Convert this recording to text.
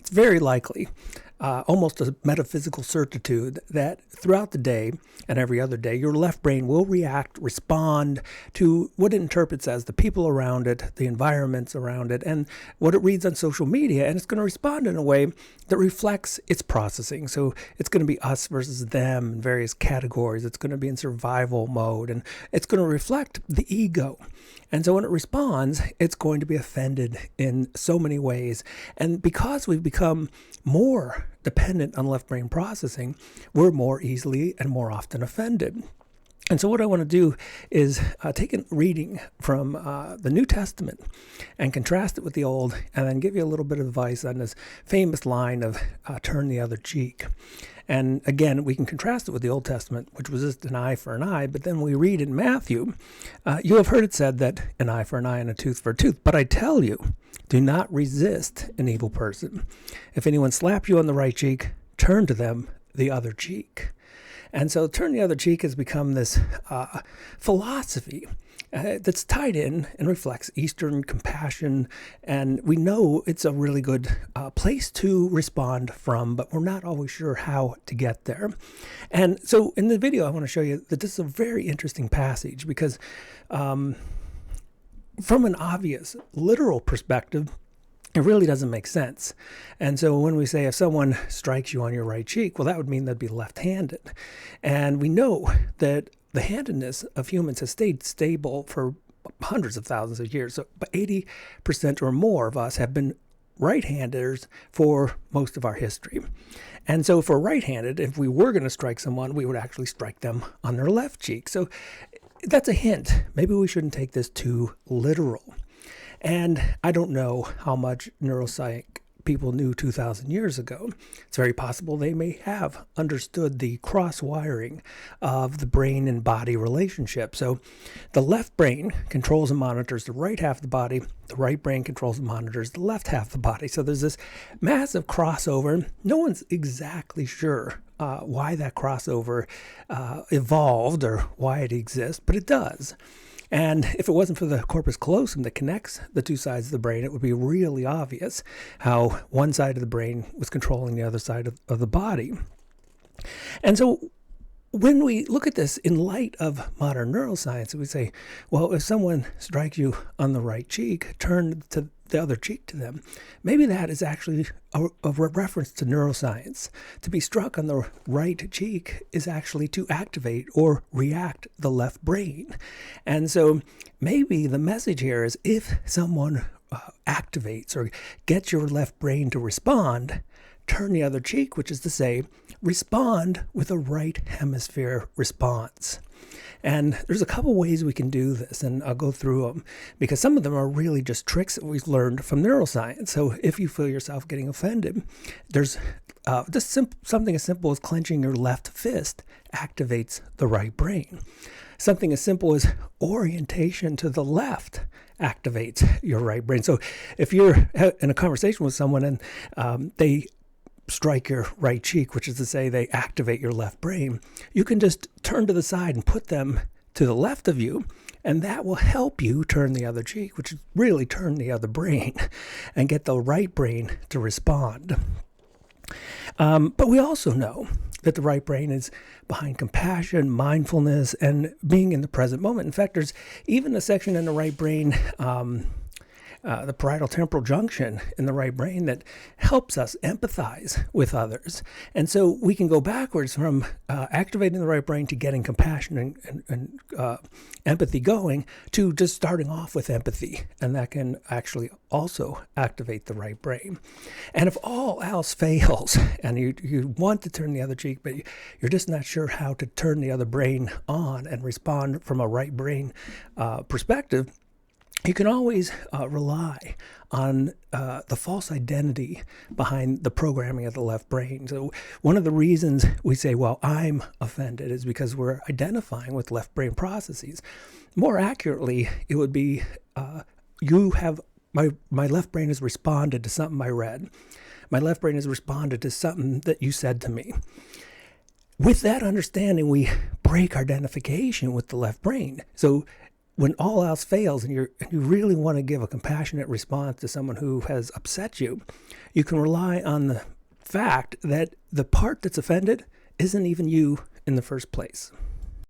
it's very likely, almost a metaphysical certitude, that throughout the day and every other day, your left brain will respond to what it interprets as the people around it, the environments around it, and what it reads on social media. And it's going to respond in a way that reflects its processing. So it's going to be us versus them in various categories. It's going to be in survival mode, and it's going to reflect the ego. And so when it responds, it's going to be offended in so many ways. And because we've become more dependent on left brain processing, we're more easily and more often offended. And so what I want to do is take a reading from the New Testament and contrast it with the Old, and then give you a little bit of advice on this famous line of turn the other cheek. And again, we can contrast it with the Old Testament, which was just an eye for an eye. But then we read in Matthew, you have heard it said that an eye for an eye and a tooth for a tooth. But I tell you, do not resist an evil person. If anyone slaps you on the right cheek, turn to them the other cheek. And so turn the other cheek has become this philosophy that's tied in and reflects Eastern compassion. And we know it's a really good place to respond from, but we're not always sure how to get there. And so in the video, I want to show you that this is a very interesting passage because from an obvious literal perspective, it really doesn't make sense. And so when we say if someone strikes you on your right cheek, well, that would mean they'd be left-handed. And we know that the handedness of humans has stayed stable for hundreds of thousands of years. So 80% or more of us have been right-handers for most of our history. And so if we're right-handed, if we were going to strike someone, we would actually strike them on their left cheek. So that's a hint. Maybe we shouldn't take this too literal. And I don't know how much neuroscience people knew 2,000 years ago. It's very possible they may have understood the cross-wiring of the brain and body relationship. So the left brain controls and monitors the right half of the body. The right brain controls and monitors the left half of the body. So there's this massive crossover. No one's exactly sure why that crossover evolved or why it exists, but it does. And if it wasn't for the corpus callosum that connects the two sides of the brain, it would be really obvious how one side of the brain was controlling the other side of the body. And so when we look at this in light of modern neuroscience, we say, well, if someone strikes you on the right cheek, turn to the other cheek to them. Maybe that is actually a reference to neuroscience. To be struck on the right cheek is actually to activate or react the left brain. And so maybe the message here is if someone activates or gets your left brain to respond, turn the other cheek, which is to say, respond with a right hemisphere response. And there's a couple ways we can do this, and I'll go through them because some of them are really just tricks that we've learned from neuroscience. So if you feel yourself getting offended, there's something as simple as clenching your left fist activates the right brain. Something as simple as orientation to the left activates your right brain. So if you're in a conversation with someone and they strike your right cheek, which is to say they activate your left brain, you can just turn to the side and put them to the left of you, and that will help you turn the other cheek, which is really turn the other brain and get the right brain to respond. But we also know that the right brain is behind compassion, mindfulness, and being in the present moment. In fact, there's even a section in the right brain, the parietal temporal junction in the right brain, that helps us empathize with others. And so we can go backwards from activating the right brain to getting compassion and empathy going to just starting off with empathy. And that can actually also activate the right brain. And if all else fails and you want to turn the other cheek, but you're just not sure how to turn the other brain on and respond from a right brain perspective, you can always rely on the false identity behind the programming of the left brain. So one of the reasons we say, well, I'm offended, is because we're identifying with left brain processes. More accurately, it would be my left brain has responded to something I read. My left brain has responded to something that you said to me. With that understanding, we break our identification with the left brain. So when all else fails and you really want to give a compassionate response to someone who has upset you, you can rely on the fact that the part that's offended isn't even you in the first place.